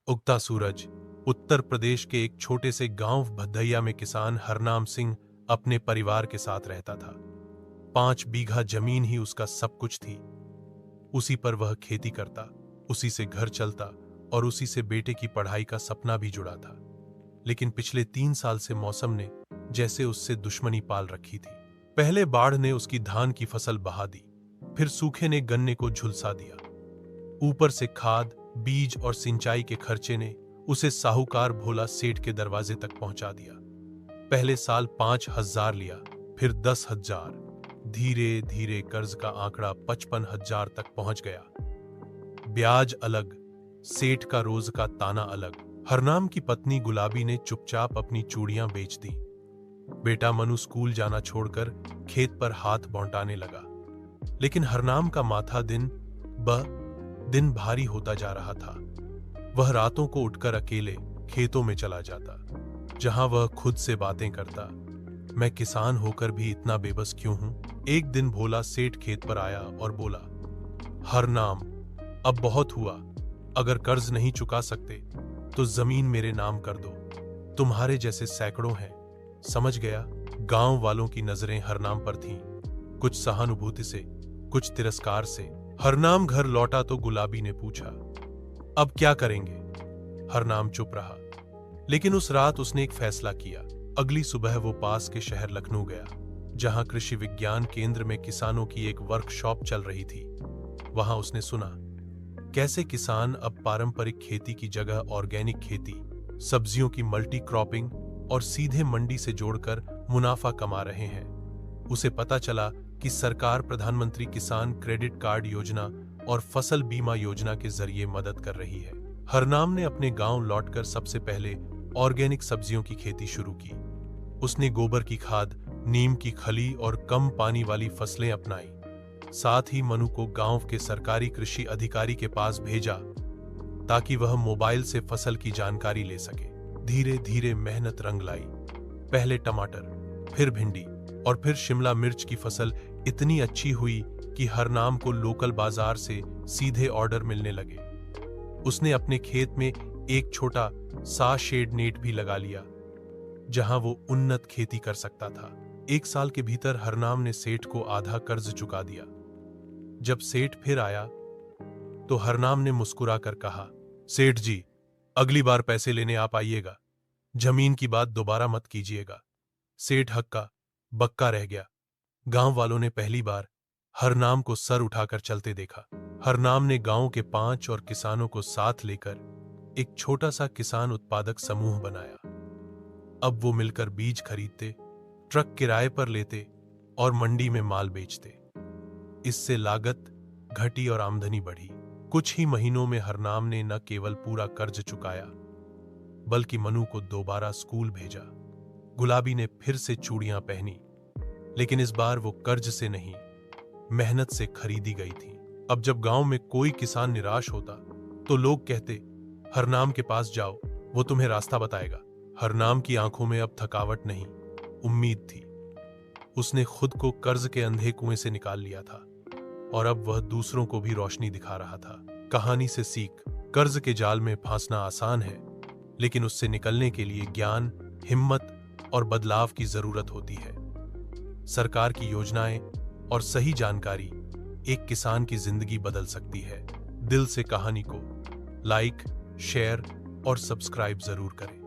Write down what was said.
उगता सूरज। उत्तर प्रदेश के एक छोटे से गांव भदैया में किसान हरनाम सिंह अपने परिवार के साथ रहता था। 5 बीघा जमीन ही उसका सब कुछ थी। उसी पर वह खेती करता, उसी से घर चलता और उसी से बेटे की पढ़ाई का सपना भी जुड़ा था। लेकिन पिछले 3 साल से मौसम ने जैसे उससे दुश्मनी पाल रखी थी। पहले बाढ़ ने उसकी धान की फसल बहा दी, फिर सूखे ने गन्ने को झुलसा दिया। ऊपर से खाद, बीज और सिंचाई के खर्चे ने उसे साहूकार भोला सेठ के दरवाजे तक पहुंचा दिया। पहले साल 5,000 लिया, फिर 10,000। धीरे धीरे कर्ज का आंकड़ा 55,000 तक पहुंच गया। ब्याज अलग, सेठ का रोज का ताना अलग। हरनाम की पत्नी गुलाबी ने चुपचाप अपनी चूड़ियां बेच दी। बेटा मनु स्कूल जाना छोड़कर खेत पर हाथ बौंटाने लगा। लेकिन हरनाम का माथा दिन भारी होता जा रहा था। वह रातों को उठकर अकेले खेतों में चला जाता, जहां वह खुद से बातें करता, मैं किसान होकर भी इतना बेबस क्यों हूं। एक दिन भोला सेठ खेत पर आया और बोला, हरनाम, अब बहुत हुआ। अगर कर्ज नहीं चुका सकते तो जमीन मेरे नाम कर दो। तुम्हारे जैसे सैकड़ों हैं। समझ गया। गांव वालों की नजरें हरनाम पर थीं, कुछ सहानुभूति से, कुछ तिरस्कार से। हरनाम घर लौटा तो गुलाबी ने पूछा, अब क्या करेंगे? हरनाम चुप रहा। लेकिन उस रात उसने एक फैसला किया। अगली सुबह वो पास के शहर लखनऊ गया, जहां कृषि विज्ञान केंद्र में किसानों की एक वर्कशॉप चल रही थी। वहां उसने सुना कैसे किसान अब पारंपरिक खेती की जगह ऑर्गेनिक खेती, सब्जियों की मल्टी क्रॉपिंग और सीधे मंडी से जोड़कर मुनाफा कमा रहे हैं। उसे पता चला कि सरकार प्रधानमंत्री किसान क्रेडिट कार्ड योजना और फसल बीमा योजना के जरिए मदद कर रही है। हरनाम ने अपने गांव लौटकर सबसे पहले ऑर्गेनिक सब्जियों की खेती शुरू की। उसने गोबर की खाद, नीम की खली और कम पानी वाली फसलें अपनाई। साथ ही मनु को गांव के सरकारी कृषि अधिकारी के पास भेजा ताकि वह मोबाइल से फसल की जानकारी ले सके। धीरे धीरे मेहनत रंग लाई। पहले टमाटर, फिर भिंडी और फिर शिमला मिर्च की फसल इतनी अच्छी हुई कि हरनाम को लोकल बाजार से सीधे ऑर्डर मिलने लगे। उसने अपने खेत में एक छोटा सा शेड नेट भी लगा लिया, जहां वो उन्नत खेती कर सकता था। 1 साल के भीतर हरनाम ने सेठ को आधा कर्ज चुका दिया। जब सेठ फिर आया तो हरनाम ने मुस्कुराकर कहा, सेठ जी, अगली बार पैसे लेने आप आइएगा। जमीन की बात दोबारा मत कीजिएगा। सेठ हक्का बक्का रह गया। गांव वालों ने पहली बार हरनाम को सर उठाकर चलते देखा। हरनाम ने गांव के 5 और किसानों को साथ लेकर एक छोटा सा किसान उत्पादक समूह बनाया। अब वो मिलकर बीज खरीदते, ट्रक किराए पर लेते और मंडी में माल बेचते। इससे लागत घटी और आमदनी बढ़ी। कुछ ही महीनों में हरनाम ने न केवल पूरा कर्ज चुकाया, बल्कि मनु को दोबारा स्कूल भेजा। गुलाबी ने फिर से चूड़ियां पहनी, लेकिन इस बार वो कर्ज से नहीं, मेहनत से खरीदी गई थी। अब जब गांव में कोई किसान निराश होता तो लोग कहते, हरनाम के पास जाओ, वो तुम्हें रास्ता बताएगा। हरनाम की आंखों में अब थकावट नहीं, उम्मीद थी। उसने खुद को कर्ज के अंधे कुएं से निकाल लिया था और अब वह दूसरों को भी रोशनी दिखा रहा था। कहानी से सीख, कर्ज के जाल में फांसना आसान है, लेकिन उससे निकलने के लिए ज्ञान, हिम्मत और बदलाव की जरूरत होती है। सरकार की योजनाएं और सही जानकारी एक किसान की जिंदगी बदल सकती है। दिल से कहानी को लाइक, शेयर और सब्सक्राइब जरूर करें।